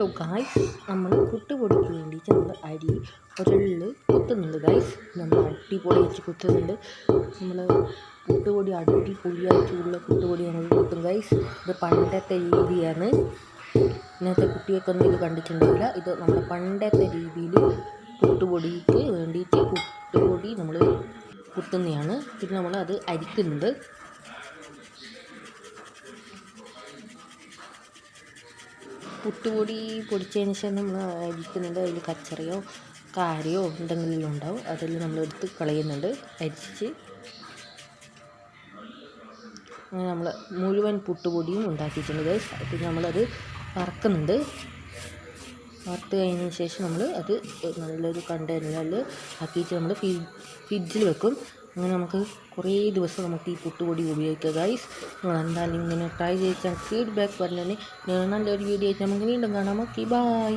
Hello guys, നമ്മൾ പുട്ടുപൊടിക്ക് വേണ്ടിയിട്ട് നമ്മൾ അരി ഉരുളിൽ കുത്തുന്നുണ്ട് ഗായ്സ്. നമ്മൾ അടിപൊളിയായിട്ട് കുത്തുന്നുണ്ട്. നമ്മൾ പുട്ടുപൊടി അടിപൊളിയായിട്ടുള്ള പുട്ടുപൊടി നമ്മൾ കുത്തും ഗായ്സ്. ഇത് പണ്ടത്തെ രീതിയാണ്. ഇന്നത്തെ കുട്ടികൾക്കൊന്നും ഇത് കണ്ടിട്ടുണ്ടാവില്ല. ഇത് നമ്മുടെ പണ്ടത്തെ രീതിയിൽ പുട്ടുപൊടിക്ക് വേണ്ടിയിട്ട് പുട്ടുപൊടി നമ്മൾ കുത്തുന്നതാണ്. പിന്നെ നമ്മൾ അത് അരിക്കുന്നുണ്ട്. പുട്ടുപൊടി പൊടിച്ചതിന് ശേഷം നമ്മൾ അരിക്കുന്നുണ്ട്. അതിൽ കച്ചറയോ കാരയോ എന്തെങ്കിലും ഉണ്ടാവും, അതെല്ലാം നമ്മൾ എടുത്ത് കളയുന്നുണ്ട് അരിച്ച്. അങ്ങനെ നമ്മൾ മുഴുവൻ പുട്ടുപൊടിയും ഉണ്ടാക്കിയിട്ടുണ്ട്. പിന്നെ നമ്മളത് വറക്കുന്നുണ്ട്. വറുത്ത് കഴിഞ്ഞതിന് ശേഷം നമ്മൾ അത് നല്ലൊരു കണ്ടെയ്നറിൽ ആക്കിയിട്ട് നമ്മൾ ഫ്രിഡ്ജിൽ വെക്കും. അങ്ങനെ നമുക്ക് കുറേ ദിവസം നമുക്ക് ഈ പുട്ടുപൊടി ഉപയോഗിക്കാം ഗൈസ്. നിങ്ങൾ എന്തായാലും ഇങ്ങനെ ട്രൈ ചെയ്താൽ ഫീഡ്ബാക്ക് പറഞ്ഞാൽ നല്ലൊരു വീഡിയോ ആയിട്ട് നമുക്ക് വീണ്ടും കാണാം. Okay, by.